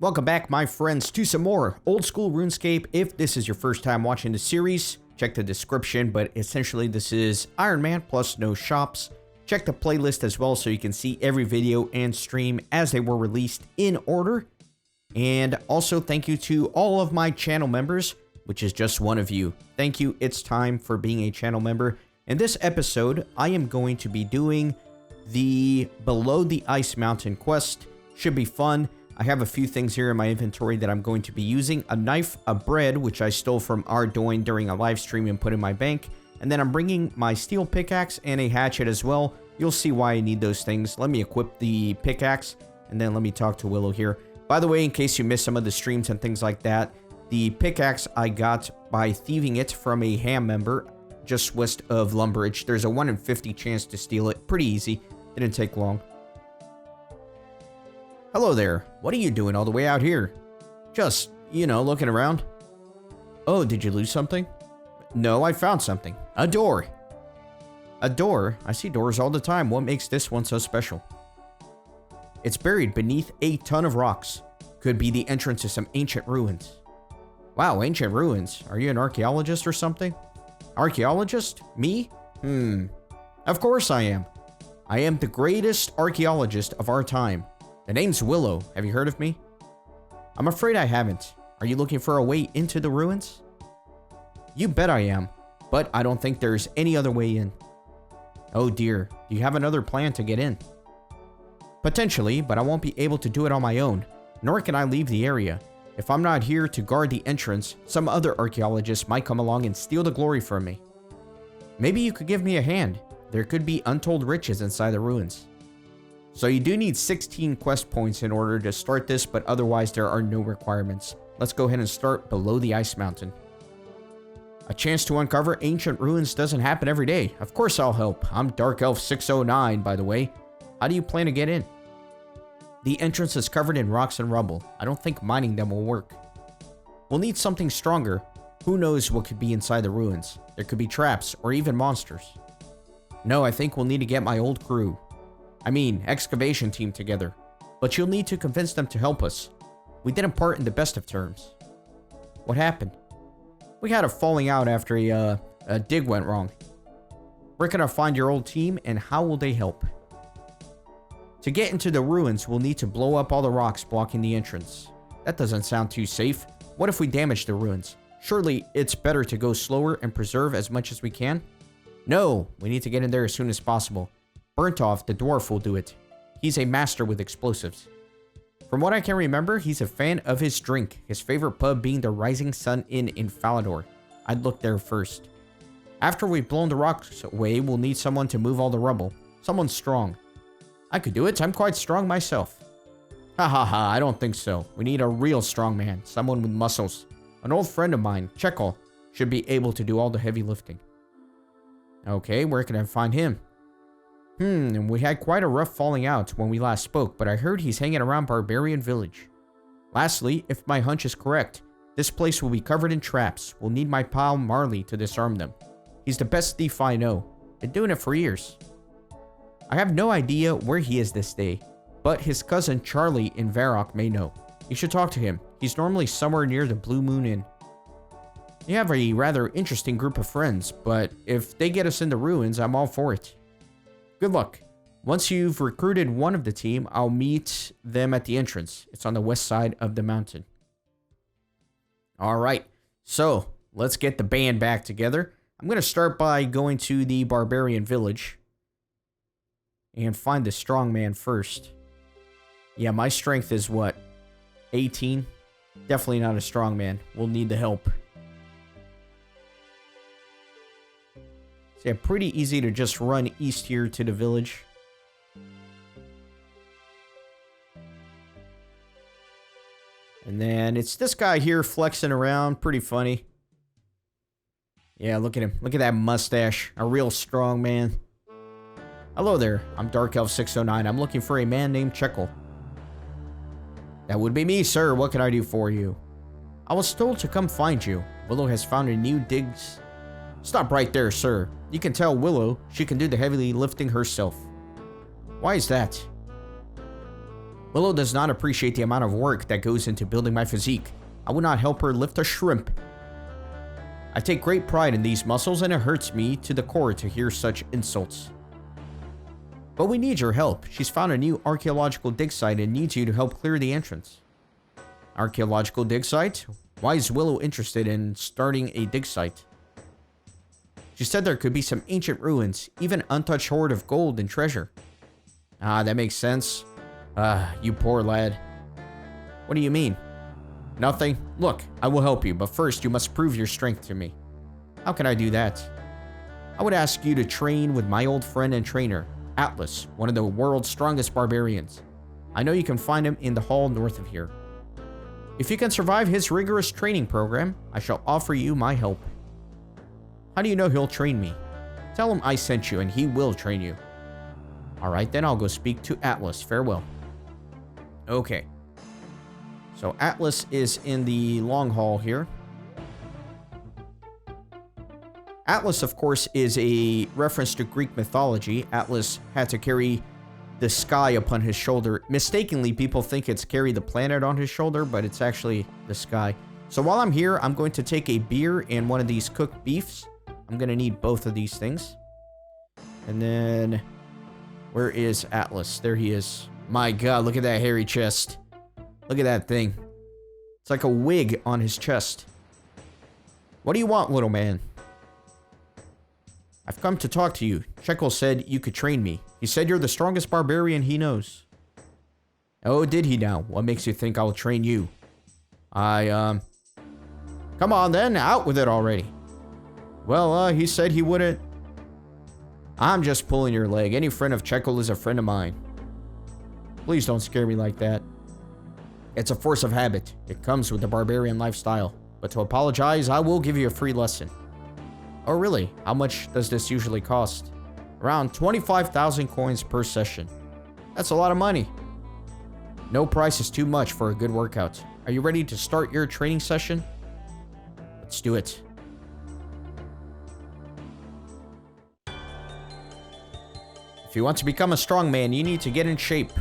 Welcome back, my friends, to some more Old School RuneScape. If this is your first time watching the series, check the description, but essentially this is Ironman plus no shops. Check the playlist as well so you can see every video and stream as they were released in order. And also thank you to all of my channel members, which is just one of you. Thank you. It's time for being a channel member. In this episode, I am going to be doing the Below the Ice Mountain quest. Should be fun. I have a few things here in my inventory that I'm going to be using. A knife, a bread, which I stole from Ardoin during a live stream and put in my bank. And then I'm bringing my steel pickaxe and a hatchet as well. You'll see why I need those things. Let me equip the pickaxe and then let me talk to Willow here. By the way, in case you missed some of the streams and things like that, the pickaxe I got by thieving it from a ham member just west of Lumbridge. There's a 1 in 50 chance to steal it. Pretty easy. Didn't take long. Hello there. What are you doing all the way out here? Just, you know, looking around. Oh, did you lose something? No, I found something. A door. A door? I see doors all the time. What makes this one so special? It's buried beneath a ton of rocks. Could be the entrance to some ancient ruins. Wow, ancient ruins. Are you an archaeologist or something? Archaeologist? Me? Of course I am. I am the greatest archaeologist of our time. The name's Willow. Have you heard of me? I'm afraid I haven't. Are you looking for a way into the ruins? You bet I am, but I don't think there's any other way in. Oh dear, do you have another plan to get in? Potentially, but I won't be able to do it on my own, nor can I leave the area. If I'm not here to guard the entrance, some other archaeologist might come along and steal the glory from me. Maybe you could give me a hand. There could be untold riches inside the ruins. So you do need 16 quest points in order to start this, but otherwise there are no requirements. Let's go ahead and start Below the Ice Mountain. A chance to uncover ancient ruins doesn't happen every day. Of course I'll help. I'm Dark Elf 609, by the way. How do you plan to get in? The entrance is covered in rocks and rubble. I don't think mining them will work. We'll need something stronger. Who knows what could be inside the ruins? There could be traps or even monsters. No, I think we'll need to get my old crew. I mean, excavation team together. But you'll need to convince them to help us. We didn't part in the best of terms. What happened? We had a falling out after a dig went wrong. Where can I find your old team and how will they help? To get into the ruins, we'll need to blow up all the rocks blocking the entrance. That doesn't sound too safe. What if we damage the ruins? Surely it's better to go slower and preserve as much as we can? No, we need to get in there as soon as possible. Burntof the Dwarf will do it. He's a master with explosives. From what I can remember, he's a fan of his drink, his favorite pub being the Rising Sun Inn in Falador. I'd look there first. After we've blown the rocks away, we'll need someone to move all the rubble. Someone strong. I could do it, I'm quite strong myself. Ha ha ha, I don't think so. We need a real strong man, someone with muscles. An old friend of mine, Checkal, should be able to do all the heavy lifting. Okay, where can I find him? And we had quite a rough falling out when we last spoke, but I heard he's hanging around Barbarian Village. Lastly, if my hunch is correct, this place will be covered in traps. We'll need my pal Marley to disarm them. He's the best thief I know. Been doing it for years. I have no idea where he is this day, but his cousin Charlie in Varrock may know. You should talk to him. He's normally somewhere near the Blue Moon Inn. You have a rather interesting group of friends, but if they get us in the ruins, I'm all for it. Good luck. Once you've recruited one of the team, I'll meet them at the entrance. It's on the west side of the mountain. Alright, so let's get the band back together. I'm going to start by going to the Barbarian Village and find the strong man first. Yeah, my strength is what? 18? Definitely not a strong man. We'll need the help. So yeah, pretty easy to just run east here to the village. And then it's this guy here flexing around. Pretty funny. Yeah, look at him. Look at that mustache. A real strong man. Hello there. I'm Dark Elf 609. I'm looking for a man named Checkal. That would be me, sir. What can I do for you? I was told to come find you. Willow has found a new digs. Stop right there, sir. You can tell Willow she can do the heavy lifting herself. Why is that? Willow does not appreciate the amount of work that goes into building my physique. I would not help her lift a shrimp. I take great pride in these muscles, and it hurts me to the core to hear such insults. But we need your help. She's found a new archaeological dig site and needs you to help clear the entrance. Archaeological dig site? Why is Willow interested in starting a dig site? She said there could be some ancient ruins, even untouched hoard of gold and treasure. Ah, that makes sense. You poor lad. What do you mean? Nothing? Look, I will help you, but first you must prove your strength to me. How can I do that? I would ask you to train with my old friend and trainer, Atlas, one of the world's strongest barbarians. I know you can find him in the hall north of here. If you can survive his rigorous training program, I shall offer you my help. How do you know he'll train me? Tell him I sent you and he will train you. Alright, then I'll go speak to Atlas. Farewell. Okay. So Atlas is in the long hall here. Atlas, of course, is a reference to Greek mythology. Atlas had to carry the sky upon his shoulder. Mistakenly, people think it's carry the planet on his shoulder, but it's actually the sky. So while I'm here, I'm going to take a beer and one of these cooked beefs. I'm going to need both of these things. And then, where is Atlas? There he is. My God, look at that hairy chest. Look at that thing. It's like a wig on his chest. What do you want, little man? I've come to talk to you. Checkal said you could train me. He said you're the strongest barbarian he knows. Oh, did he now? What makes you think I'll train you? Come on then, out with it already. Well, he said he wouldn't. I'm just pulling your leg. Any friend of Checkal is a friend of mine. Please don't scare me like that. It's a force of habit. It comes with the barbarian lifestyle. But to apologize, I will give you a free lesson. Oh, really? How much does this usually cost? Around 25,000 coins per session. That's a lot of money. No price is too much for a good workout. Are you ready to start your training session? Let's do it. If you want to become a strongman, you need to get in shape.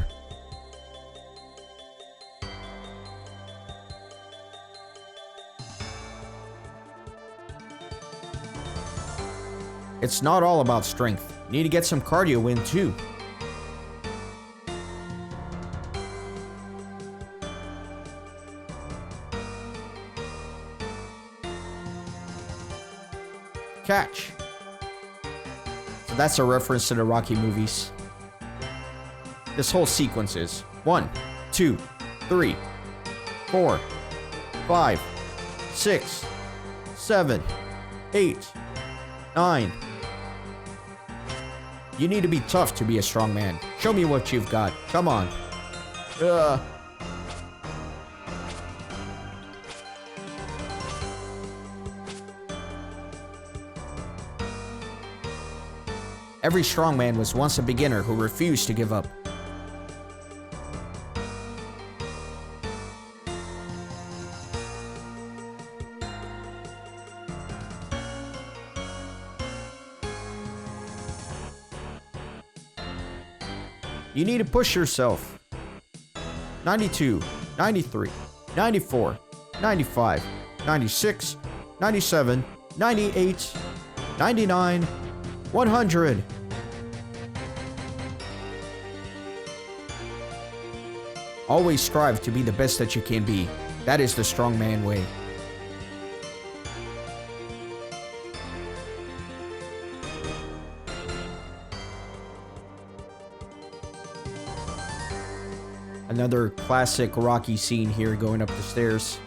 It's not all about strength. You need to get some cardio in too. Catch. So that's a reference to the Rocky movies. This whole sequence is 1, 2, 3, 4, 5, 6, 7, 8, 9. You need to be tough to be a strong man. Show me what you've got. Come on. Every strongman was once a beginner who refused to give up. You need to push yourself. 92, 93, 94, 95, 96, 97, 98, 99, 100. Always strive to be the best that you can be. That is the strongman way. Another classic Rocky scene here going up the stairs.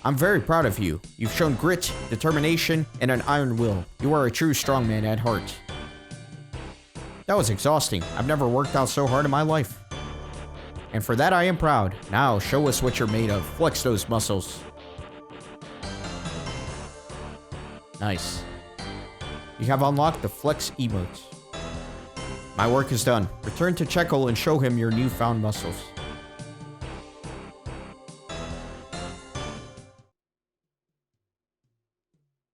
I'm very proud of you. You've shown grit, determination, and an iron will. You are a true strongman at heart. That was exhausting. I've never worked out so hard in my life. And for that I am proud. Now show us what you're made of. Flex those muscles. Nice. You have unlocked the flex emote. My work is done. Return to Checkal and show him your newfound muscles.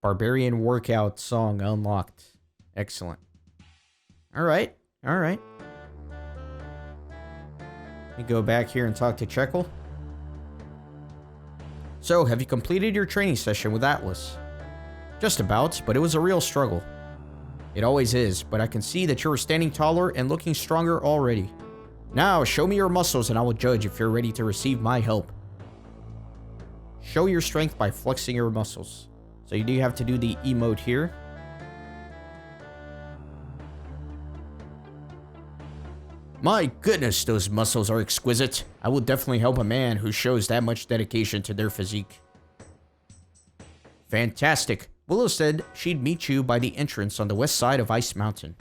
Barbarian workout song unlocked. Excellent. Alright, alright. Let me go back here and talk to Checkal. So, have you completed your training session with Atlas? Just about, but it was a real struggle. It always is, but I can see that you're standing taller and looking stronger already. Now, show me your muscles and I will judge if you're ready to receive my help. Show your strength by flexing your muscles. So you do have to do the emote here. My goodness, those muscles are exquisite. I will definitely help a man who shows that much dedication to their physique. Fantastic. Willow said she'd meet you by the entrance on the west side of Ice Mountain.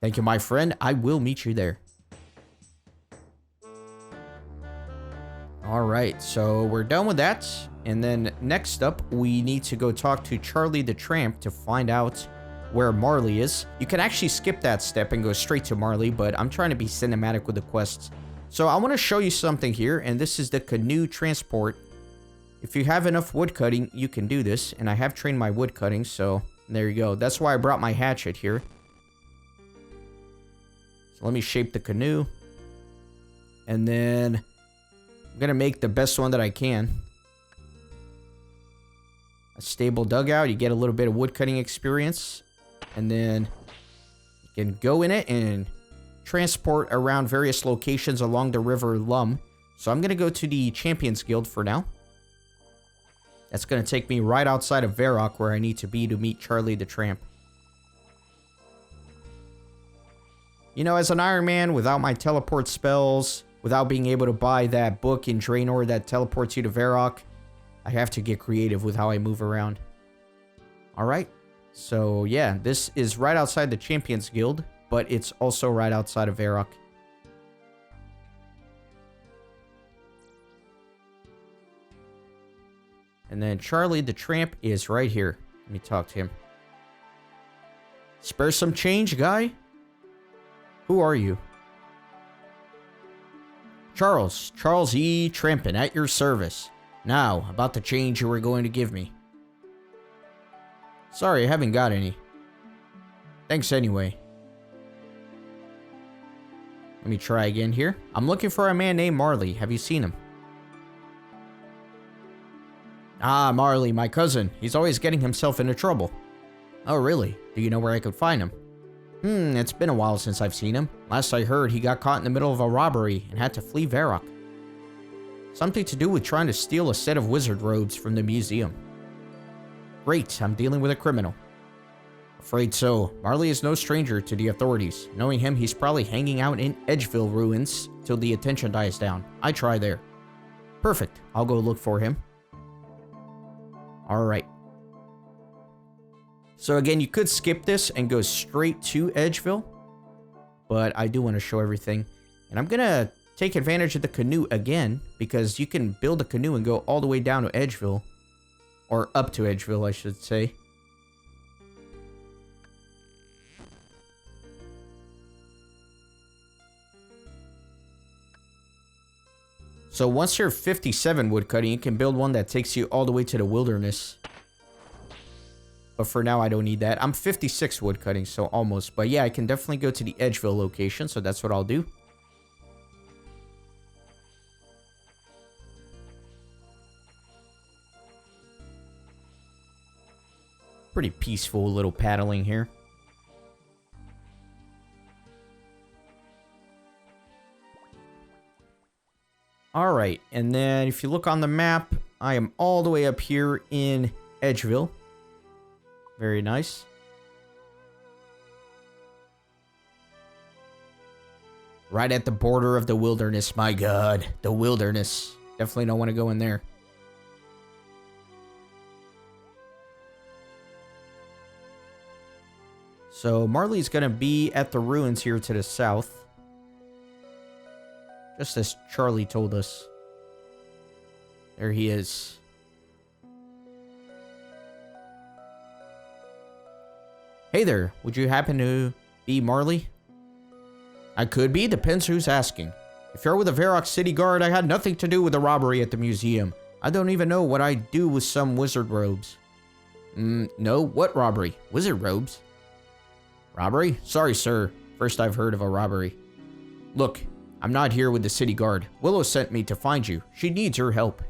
Thank you, my friend. I will meet you there. Alright, so we're done with that. And then next up, we need to go talk to Charlie the Tramp to find out where Marley is. You can actually skip that step and go straight to Marley, but I'm trying to be cinematic with the quests. So I want to show you something here, and this is the canoe transport. If you have enough wood cutting, you can do this, and I have trained my wood cutting, so there you go. That's why I brought my hatchet here. So let me shape the canoe. And then I'm going to make the best one that I can. A stable dugout. You get a little bit of wood cutting experience. And then you can go in it and transport around various locations along the River Lum. So I'm going to go to the Champions Guild for now. That's going to take me right outside of Varrock where I need to be to meet Charlie the Tramp. You know, as an Iron Man, without my teleport spells, without being able to buy that book in Draenor that teleports you to Varrock, I have to get creative with how I move around. Alright, so yeah, this is right outside the Champions Guild, but it's also right outside of Varrock. And then Charlie the Tramp is right here. Let me talk to him. Spare some change, guy? Who are you? Charles E. Trampin, at your service. Now, about the change you were going to give me. Sorry, I haven't got any. Thanks anyway. Let me try again here. I'm looking for a man named Marley. Have you seen him? Ah, Marley, my cousin. He's always getting himself into trouble. Oh, really? Do you know where I could find him? It's been a while since I've seen him. Last I heard, he got caught in the middle of a robbery and had to flee Varrock. Something to do with trying to steal a set of wizard robes from the museum. Great, I'm dealing with a criminal. Afraid so. Marley is no stranger to the authorities. Knowing him, he's probably hanging out in Edgeville ruins till the attention dies down. I try there. Perfect. I'll go look for him. Alright. So again, you could skip this and go straight to Edgeville. But I do want to show everything. And I'm going to take advantage of the canoe again, because you can build a canoe and go all the way down to Edgeville. Or up to Edgeville, I should say. So once you're 57 woodcutting, you can build one that takes you all the way to the wilderness. But for now, I don't need that. I'm 56 woodcutting, so almost. But yeah, I can definitely go to the Edgeville location, so that's what I'll do. Pretty peaceful little paddling here. Alright, and then if you look on the map, I am all the way up here in Edgeville. Very nice. Right at the border of the wilderness, my god. The wilderness. Definitely don't want to go in there. So Marley's going to be at the ruins here to the south. Just as Charlie told us. There he is. Hey there, would you happen to be Marley? I could be, depends who's asking. If you're with the Varrock City Guard, I had nothing to do with the robbery at the museum. I don't even know what I'd do with some wizard robes. No, what robbery? Wizard robes? Robbery? Sorry, sir. First I've heard of a robbery. Look, I'm not here with the city guard. Willow sent me to find you. She needs your help.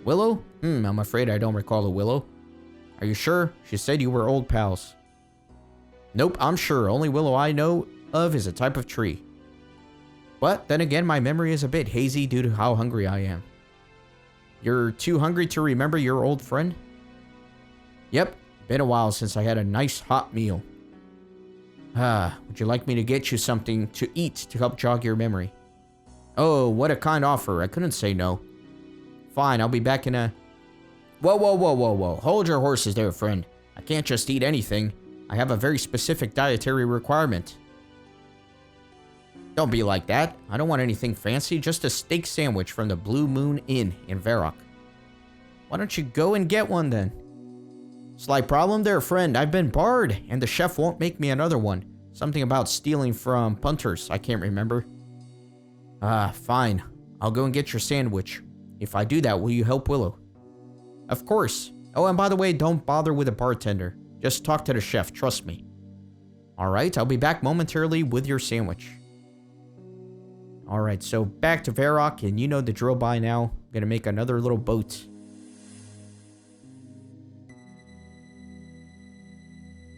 Willow? I'm afraid I don't recall a Willow. Are you sure? She said you were old pals. Nope, I'm sure. Only Willow I know of is a type of tree. But then again, my memory is a bit hazy due to how hungry I am. You're too hungry to remember your old friend? Yep, been a while since I had a nice hot meal. Would you like me to get you something to eat to help jog your memory? Oh, what a kind offer. I couldn't say no. Fine, I'll be back in a... Whoa. Hold your horses there, friend. I can't just eat anything. I have a very specific dietary requirement. Don't be like that. I don't want anything fancy, just a steak sandwich from the Blue Moon Inn in Varrock. Why don't you go and get one then? Slight problem there, friend. I've been barred, and the chef won't make me another one. Something about stealing from punters. I can't remember. Fine. I'll go and get your sandwich. If I do that, will you help Willow? Of course. Oh, and by the way, don't bother with the bartender. Just talk to the chef, trust me. Alright, I'll be back momentarily with your sandwich. Alright, so back to Varrock, and you know the drill by now. I'm gonna make another little boat.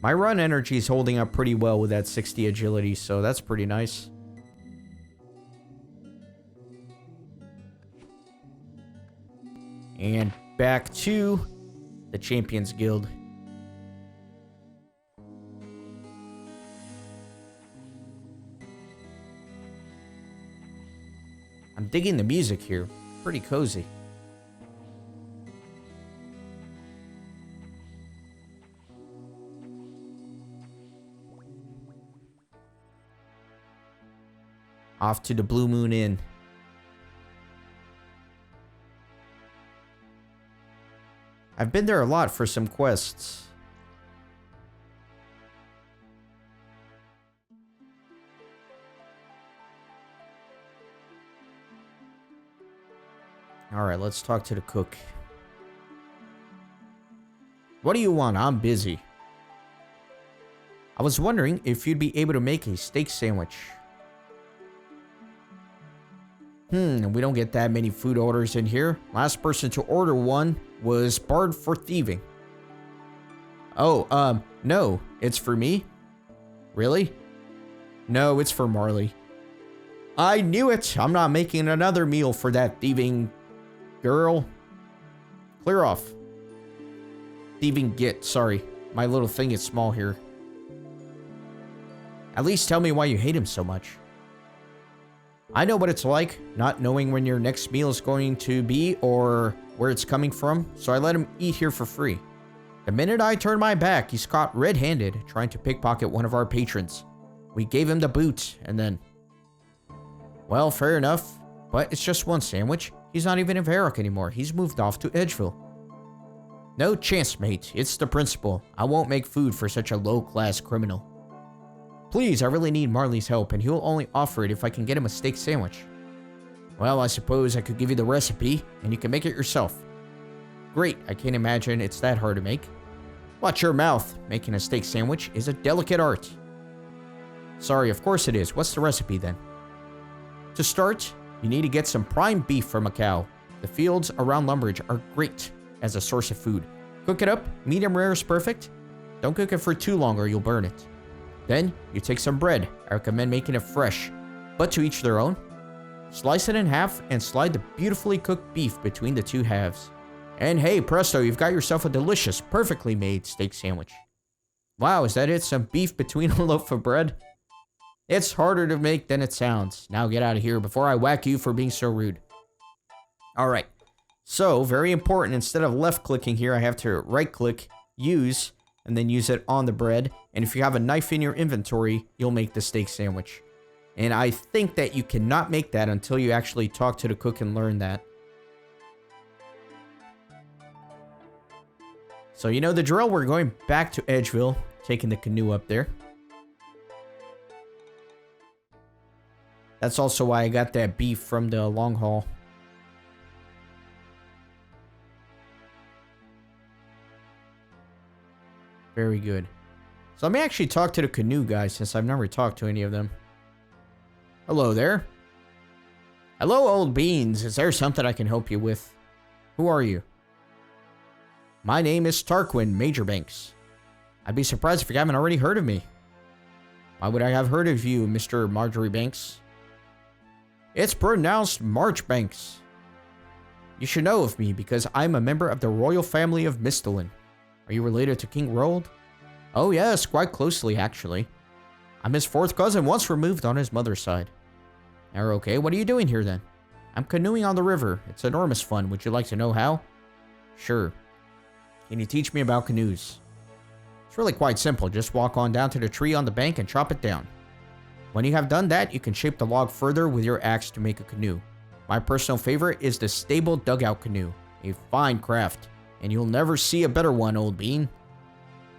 My run energy is holding up pretty well with that 60 agility, so that's pretty nice. And back to the Champions Guild. I'm digging the music here. Pretty cozy. Off to the Blue Moon Inn. I've been there a lot for some quests. Alright, let's talk to the cook. What do you want? I'm busy. I was wondering if you'd be able to make a steak sandwich. We don't get that many food orders in here. Last person to order one was barred for thieving. Oh, no. It's for me? Really? No, it's for Marley. I knew it! I'm not making another meal for that thieving girl. Clear off. Thieving git, sorry. My little thing is small here. At least tell me why you hate him so much. I know what it's like, not knowing when your next meal is going to be or where it's coming from, so I let him eat here for free. The minute I turned my back, he's caught red-handed trying to pickpocket one of our patrons. We gave him the boot, and then... Well, fair enough, but it's just one sandwich. He's not even in Varrock anymore. He's moved off to Edgeville. No chance, mate. It's the principle. I won't make food for such a low-class criminal. Please, I really need Marley's help, and he'll only offer it if I can get him a steak sandwich. Well, I suppose I could give you the recipe, and you can make it yourself. Great, I can't imagine it's that hard to make. Watch your mouth. Making a steak sandwich is a delicate art. Sorry, of course it is. What's the recipe then? To start, you need to get some prime beef from a cow. The fields around Lumbridge are great as a source of food. Cook it up, medium rare is perfect. Don't cook it for too long or you'll burn it. Then, you take some bread. I recommend making it fresh, but to each their own. Slice it in half and slide the beautifully cooked beef between the two halves. And hey, presto, you've got yourself a delicious, perfectly made steak sandwich. Wow, is that it? Some beef between a loaf of bread? It's harder to make than it sounds. Now get out of here before I whack you for being so rude. Alright, so very important, instead of left clicking here, I have to right click, use, and then use it on the bread. And if you have a knife in your inventory, you'll make the steak sandwich. And I think that you cannot make that until you actually talk to the cook and learn that. So you know the drill, we're going back to Edgeville, taking the canoe up there. That's also why I got that beef from the long haul. Very good. So let me actually talk to the canoe guys since I've never talked to any of them. Hello there. Hello, old beans. Is there something I can help you with? Who are you? My name is Tarquin Majorbanks. I'd be surprised if you haven't already heard of me. Why would I have heard of you, Mr. Marjorie Banks? It's pronounced Marchbanks. You should know of me because I'm a member of the royal family of Mistalin. Are you related to King Roald? Oh yes, quite closely actually. I'm his fourth cousin, once removed on his mother's side. Okay, what are you doing here then? I'm canoeing on the river. It's enormous fun. Would you like to know how? Sure. Can you teach me about canoes? It's really quite simple. Just walk on down to the tree on the bank and chop it down. When you have done that, you can shape the log further with your axe to make a canoe. My personal favorite is the stable dugout canoe. A fine craft. And you'll never see a better one, old bean.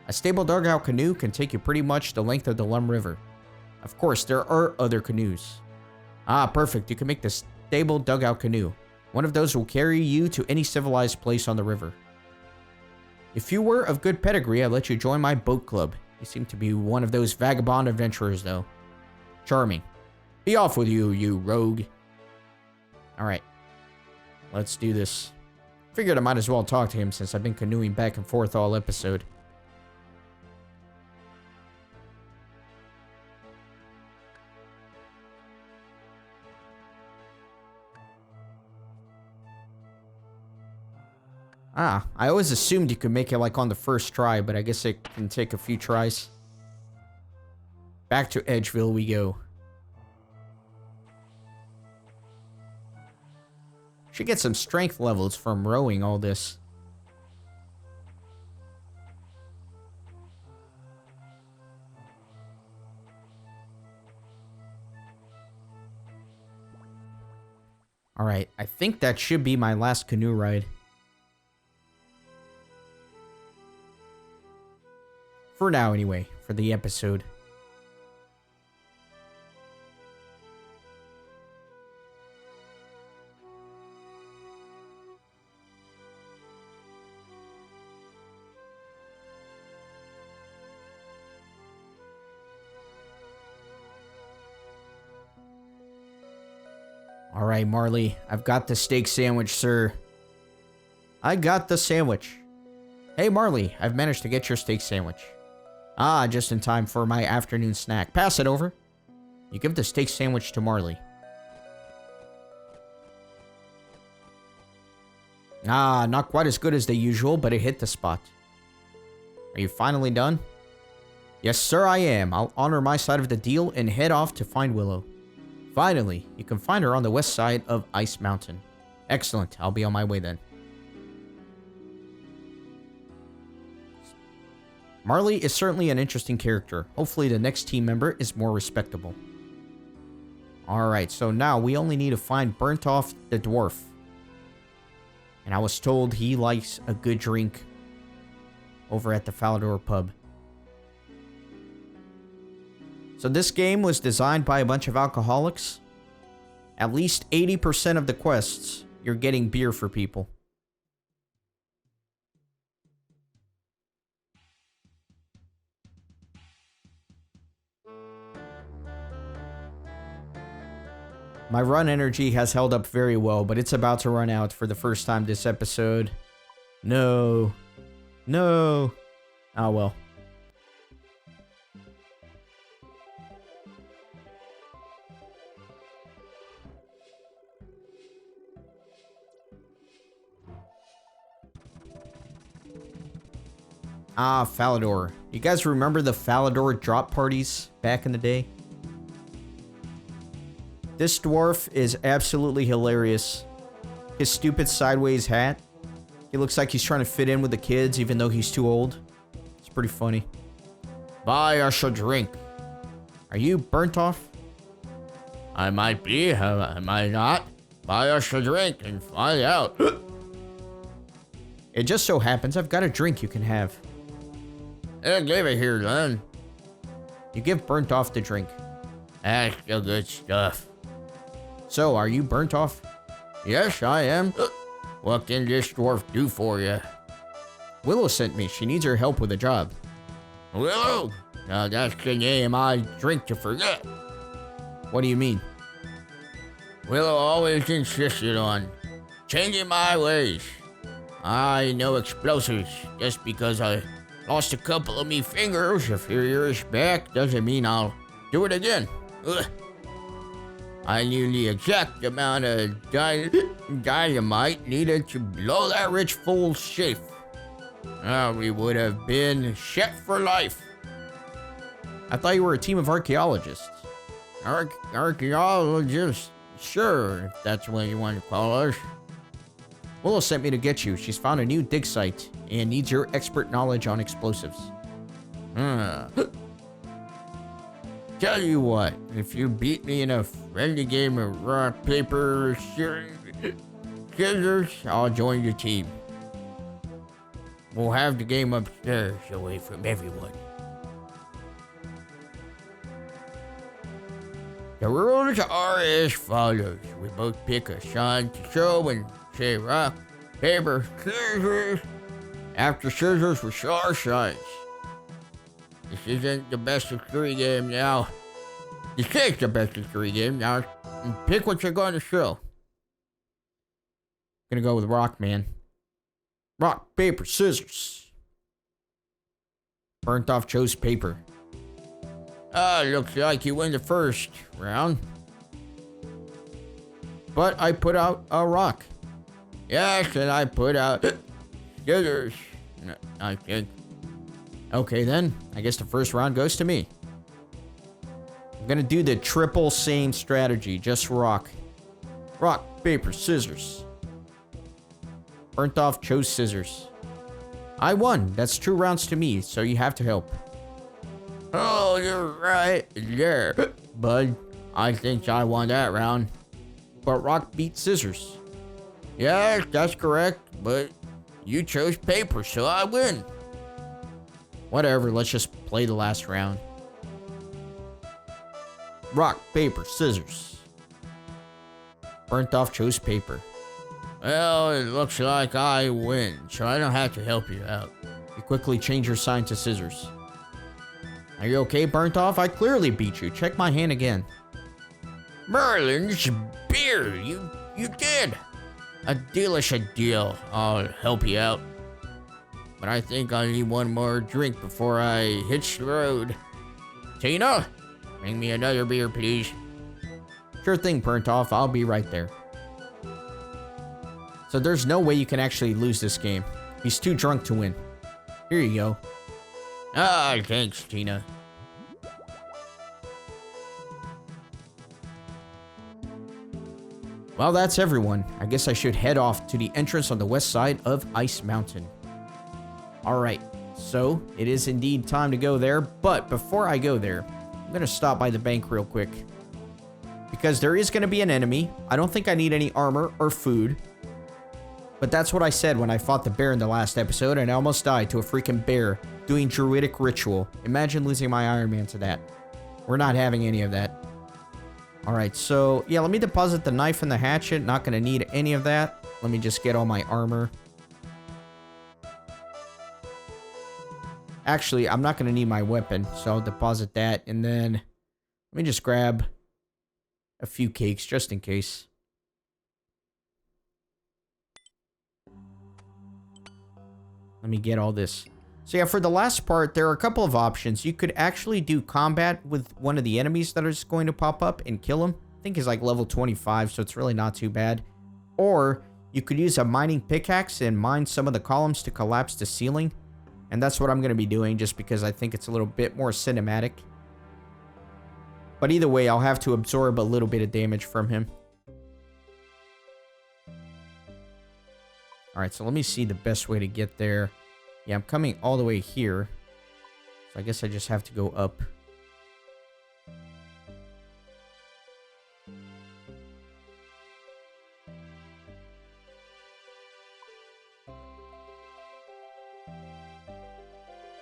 A stable dugout canoe can take you pretty much the length of the Lum River. Of course, there are other canoes. Ah, perfect. You can make the stable dugout canoe. One of those will carry you to any civilized place on the river. If you were of good pedigree, I'd let you join my boat club. You seem to be one of those vagabond adventurers, though. Charming. Be off with you, you rogue. Alright. Let's do this. Figured I might as well talk to him since I've been canoeing back and forth all episode. Ah, I always assumed you could make it like on the first try, but I guess it can take a few tries. Back to Edgeville we go. Should get some strength levels from rowing all this. Alright, I think that should be my last canoe ride. For now, anyway, for the episode. Alright, Marley, I've got the steak sandwich, sir. I got the sandwich. Hey, Marley, I've managed to get your steak sandwich. Ah, just in time for my afternoon snack. Pass it over. You give the steak sandwich to Marley. Ah, not quite as good as the usual, but it hit the spot. Are you finally done? Yes, sir, I am. I'll honor my side of the deal and head off to find Willow. Finally, you can find her on the west side of Ice Mountain. Excellent. I'll be on my way then. Marley is certainly an interesting character. Hopefully the next team member is more respectable. Alright, so now we only need to find Burntof the Dwarf. And I was told he likes a good drink over at the Falador pub. So this game was designed by a bunch of alcoholics. At least 80% of the quests, you're getting beer for people. My run energy has held up very well, but it's about to run out for the first time this episode. No. No. Oh well. Ah, Falador. You guys remember the Falador drop parties back in the day? This dwarf is absolutely hilarious. His stupid sideways hat. He looks like he's trying to fit in with the kids even though he's too old. It's pretty funny. Buy us a drink. Are you Burntof? I might be, am I not? Buy us a drink and find out. It just so happens I've got a drink you can have. Give it here, then. You give Burntof the drink. That's the good stuff. So, are you Burntof? Yes, I am. What can this dwarf do for you? Willow sent me. She needs your help with a job. Willow? Now that's the name I drink to forget. What do you mean? Willow always insisted on changing my ways. I know explosives just because I lost a couple of me fingers a few years back doesn't mean I'll do it again. Ugh. I knew the exact amount of dynamite needed to blow that rich fool's safe. We would have been set for life. I thought you were a team of archaeologists. Archaeologists? Sure, if that's what you want to call us. Willow sent me to get you. She's found a new dig site and needs your expert knowledge on explosives. Tell you what, if you beat me in a friendly game of rock, paper, scissors, I'll join your team. We'll have the game upstairs away from everyone. The rules are as follows. We both pick a sign to show and say rock, paper, scissors. After scissors, we show our signs. This isn't the best of three game now. This is the best of three game now. Pick what you're going to show. Gonna go with rock, man. Rock, paper, scissors. Burntof chose paper. Looks like you win the first round. But I put out a rock. Yes, and I put out scissors, I think. Okay then, I guess the first round goes to me. I'm gonna do the triple same strategy, just rock. Rock, paper, scissors. Burntof chose scissors. I won. That's 2 rounds to me, so you have to help. Oh, you're right there, bud. I think I won that round. But rock beat scissors. Yes, that's correct, but you chose paper, so I win. Whatever, let's just play the last round. Rock, paper, scissors. Burntof chose paper. Well, it looks like I win, so I don't have to help you out. You quickly change your sign to scissors. Are you okay, Burntof? I clearly beat you. Check my hand again. Merlin's beer, you did. A delicious deal. I'll help you out. But I think I need one more drink before I hitch the road. Tina, bring me another beer, please. Sure thing, Burntof. I'll be right there. So there's no way you can actually lose this game. He's too drunk to win. Here you go. Thanks, Tina. Well, that's everyone. I guess I should head off to the entrance on the west side of Ice Mountain. Alright, so it is indeed time to go there, but before I go there, I'm going to stop by the bank real quick. Because there is going to be an enemy. I don't think I need any armor or food. But that's what I said when I fought the bear in the last episode, and I almost died to a freaking bear doing druidic ritual. Imagine losing my Iron Man to that. We're not having any of that. Alright, so yeah, let me deposit the knife and the hatchet. Not going to need any of that. Let me just get all my armor. Actually, I'm not going to need my weapon, so I'll deposit that. And then let me just grab a few cakes just in case. Let me get all this. So yeah, for the last part, there are a couple of options. You could actually do combat with one of the enemies that is going to pop up and kill him. I think he's like level 25, so it's really not too bad. Or you could use a mining pickaxe and mine some of the columns to collapse the ceiling. And that's what I'm going to be doing just because I think it's a little bit more cinematic. But either way, I'll have to absorb a little bit of damage from him. Alright, so let me see the best way to get there. Yeah, I'm coming all the way here. So I guess I just have to go up.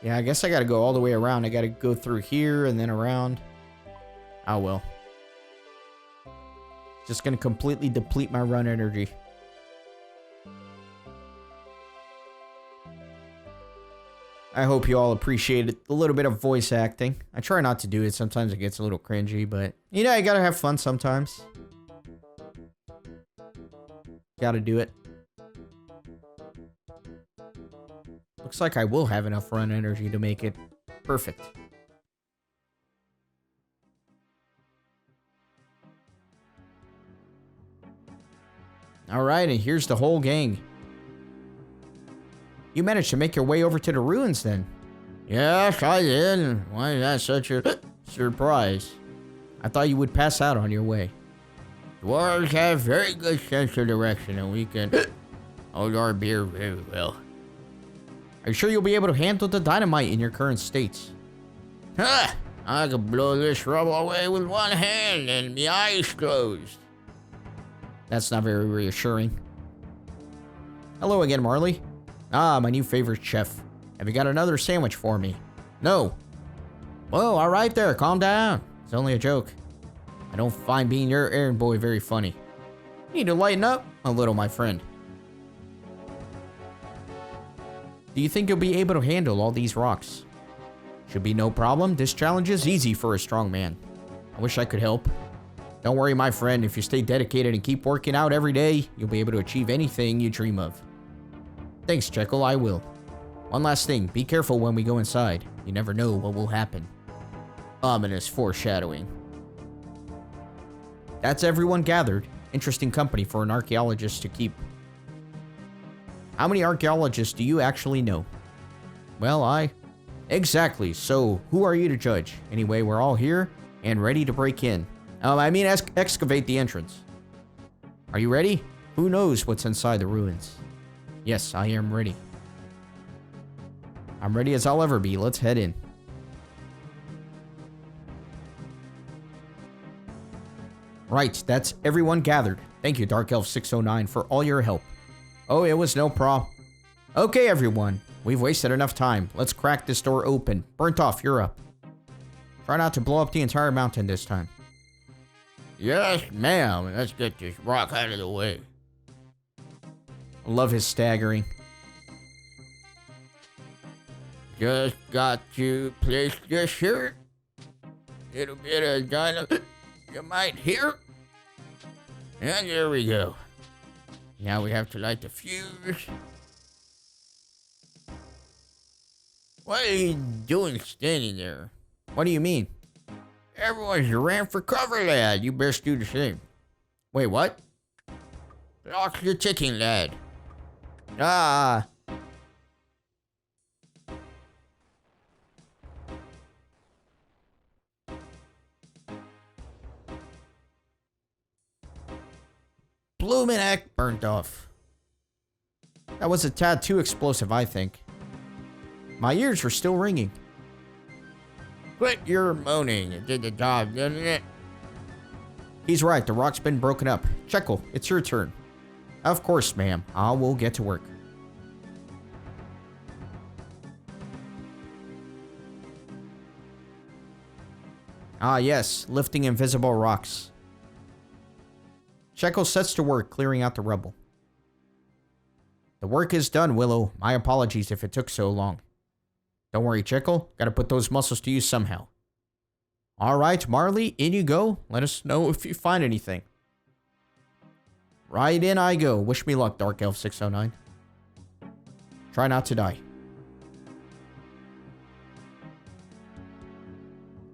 Yeah, I guess I gotta go all the way around. I gotta go through here and then around. Oh well. Just gonna completely deplete my run energy. I hope you all appreciated a little bit of voice acting. I try not to do it. Sometimes it gets a little cringy, but you know, you gotta have fun sometimes. Gotta do it. Looks like I will have enough run energy to make it perfect. Alright, and here's the whole gang. You managed to make your way over to the ruins then. Yes, I did. Why is that such a surprise? I thought you would pass out on your way. Dwarves have very good sense of direction, and we can hold our beer very well. Are you sure you'll be able to handle the dynamite in your current states? Ha! I could blow this rubble away with one hand and my eyes closed. That's not very reassuring. Hello again, Marley. Ah, my new favorite chef. Have you got another sandwich for me? No. Whoa, alright there, calm down. It's only a joke. I don't find being your errand boy very funny. You need to lighten up a little, my friend. Do you think you'll be able to handle all these rocks? Should be no problem. This challenge is easy for a strong man. I wish I could help. Don't worry, my friend. If you stay dedicated and keep working out every day, you'll be able to achieve anything you dream of. Thanks, Checkal. I will. One last thing. Be careful when we go inside. You never know what will happen. Ominous foreshadowing. That's everyone gathered. Interesting company for an archaeologist to keep. How many archaeologists do you actually know? Well, Exactly. So, who are you to judge? Anyway, we're all here and ready to break in. Excavate the entrance. Are you ready? Who knows what's inside the ruins? Yes, I am ready. I'm ready as I'll ever be. Let's head in. Right, that's everyone gathered. Thank you, Dark Elf 609, for all your help. Oh, it was no problem. Okay, everyone. We've wasted enough time. Let's crack this door open. Burntof, you're up. Try not to blow up the entire mountain this time. Yes, ma'am. Let's get this rock out of the way. Love his staggering. Just got to place this here. Little bit of dynamite here. And there we go. Now we have to light the fuse. What are you doing standing there? What do you mean? Everyone's ran for cover, lad. You best do the same. Wait, what? Lock the ticking, lad. Ah. Bloomin' heck, Burntof. That was a tad too explosive, I think. My ears are still ringing. Quit your moaning. It did the job, didn't it? He's right, the rock's been broken up. Checkal, it's your turn. Of course, ma'am. I will get to work. Ah, yes, lifting invisible rocks. Checkal sets to work clearing out the rubble. The work is done, Willow. My apologies if it took so long. Don't worry, Checkal. Gotta put those muscles to use somehow. Alright, Marley, in you go. Let us know if you find anything. Right in I go. Wish me luck, Dark Elf 609. Try not to die.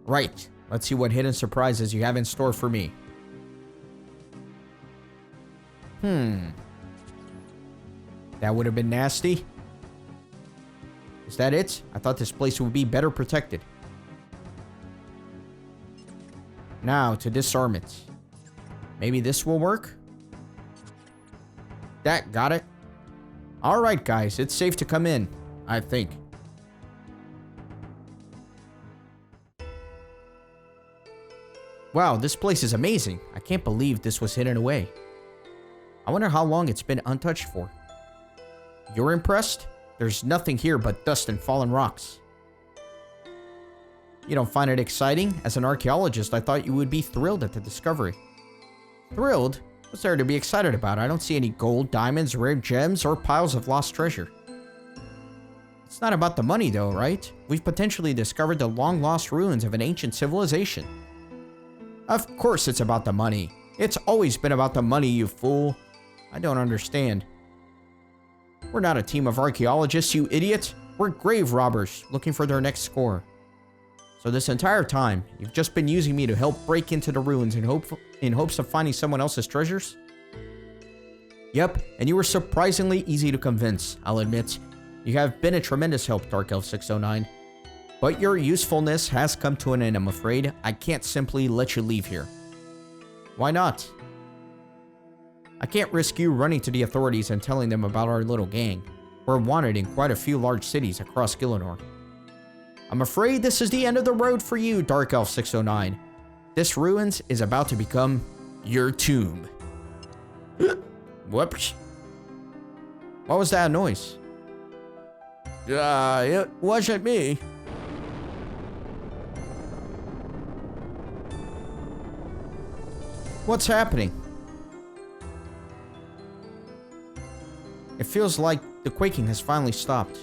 Right. Let's see what hidden surprises you have in store for me. That would have been nasty. Is that it? I thought this place would be better protected. Now, to disarm it. Maybe this will work? That got it. Alright, guys. It's safe to come in, I think. Wow, this place is amazing. I can't believe this was hidden away. I wonder how long it's been untouched for. You're impressed? There's nothing here but dust and fallen rocks. You don't find it exciting? As an archaeologist, I thought you would be thrilled at the discovery. Thrilled? What's there to be excited about? I don't see any gold, diamonds, rare gems, or piles of lost treasure. It's not about the money though, right? We've potentially discovered the long-lost ruins of an ancient civilization. Of course it's about the money. It's always been about the money, you fool. I don't understand. We're not a team of archaeologists, you idiot. We're grave robbers looking for their next score. So this entire time, you've just been using me to help break into the ruins in hopes of finding someone else's treasures? Yep, and you were surprisingly easy to convince, I'll admit. You have been a tremendous help, Dark Elf 609. But your usefulness has come to an end, I'm afraid. I can't simply let you leave here. Why not? I can't risk you running to the authorities and telling them about our little gang. We're wanted in quite a few large cities across Gillinor. I'm afraid this is the end of the road for you, Dark Elf 609. This ruins is about to become your tomb. Whoops. What was that noise? It wasn't me. What's happening? It feels like the quaking has finally stopped.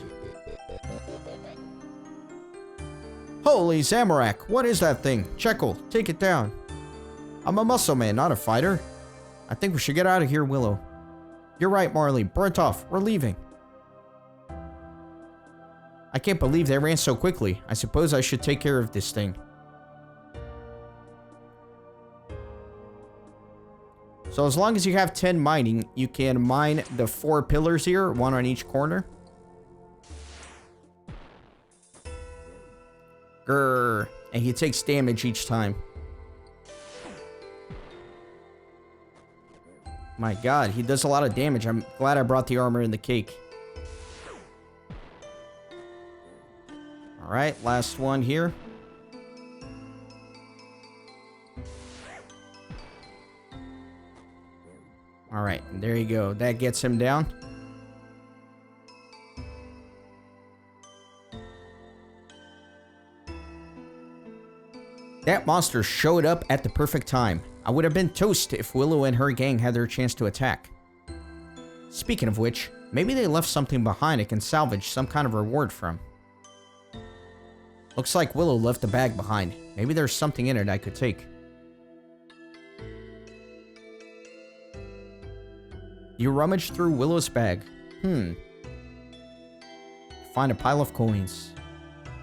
Holy Zamorak, what is that thing? Checkal, take it down. I'm a muscle man, not a fighter. I think we should get out of here, Willow. You're right, Marley. Burntof, we're leaving. I can't believe they ran so quickly. I suppose I should take care of this thing. So as long as you have 10 mining, you can mine the 4 pillars here, 1 on each corner. Grrr. And he takes damage each time. My god, he does a lot of damage. I'm glad I brought the armor and the cake. Alright, last one here. Alright, there you go. That gets him down. That monster showed up at the perfect time. I would have been toast if Willow and her gang had their chance to attack. Speaking of which, maybe they left something behind I can salvage some kind of reward from. Looks like Willow left the bag behind. Maybe there's something in it I could take. You rummage through Willow's bag. Find a pile of coins.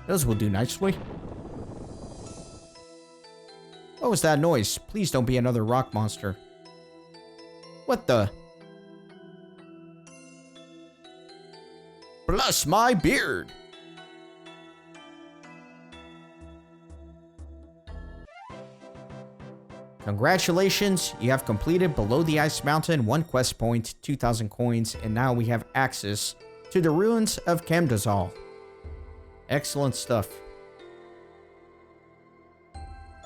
Those will do nicely. What was that noise? Please don't be another rock monster. What the? Bless my beard. Congratulations, you have completed Below the Ice Mountain, 1 quest point, 2,000 coins, and now we have access to the ruins of Camdazal. Excellent stuff.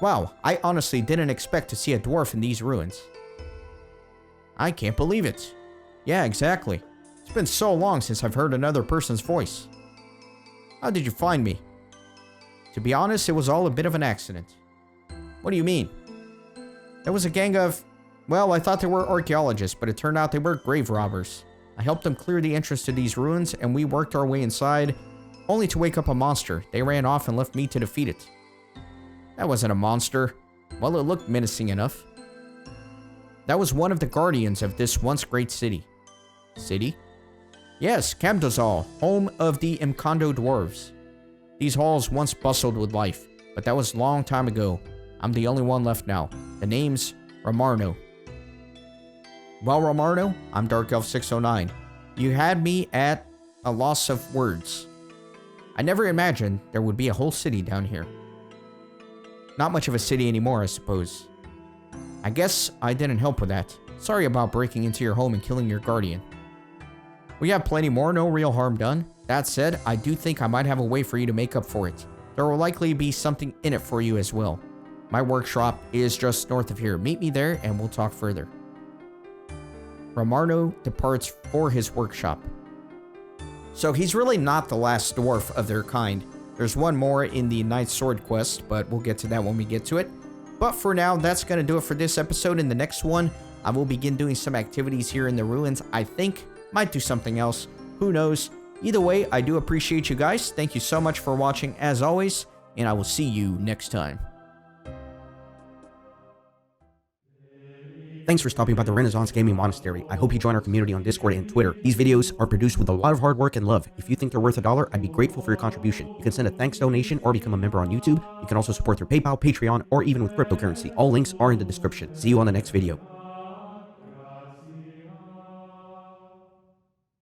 Wow, I honestly didn't expect to see a dwarf in these ruins. I can't believe it. Yeah, exactly. It's been so long since I've heard another person's voice. How did you find me? To be honest, it was all a bit of an accident. What do you mean? There was a gang of... Well, I thought they were archaeologists, but it turned out they were grave robbers. I helped them clear the entrance to these ruins, and we worked our way inside, only to wake up a monster. They ran off and left me to defeat it. That wasn't a monster. Well, it looked menacing enough. That was one of the guardians of this once great city. City? Yes, Camdazal, home of the Mkondo dwarves. These halls once bustled with life, but that was a long time ago. I'm the only one left now. The name's Ramarno. Well, Ramarno, I'm Dark Elf 609. You had me at a loss of words. I never imagined there would be a whole city down here. Not much of a city anymore, I suppose. I guess I didn't help with that. Sorry about breaking into your home and killing your guardian. We have plenty more, no real harm done. That said, I do think I might have a way for you to make up for it. There will likely be something in it for you as well. My workshop is just north of here. Meet me there and we'll talk further. Ramarno departs for his workshop. So he's really not the last dwarf of their kind. There's one more in the Knight's Sword quest, but we'll get to that when we get to it. But for now, that's going to do it for this episode. In the next one, I will begin doing some activities here in the ruins. I think might do something else. Who knows? Either way, I do appreciate you guys. Thank you so much for watching as always, and I will see you next time. Thanks for stopping by the Renaissance Gaming Monastery. I hope you join our community on Discord and Twitter. These videos are produced with a lot of hard work and love. If you think they're worth $1, I'd be grateful for your contribution. You can send a thanks donation or become a member on YouTube. You can also support through PayPal, Patreon, or even with cryptocurrency. All links are in the description. See you on the next video.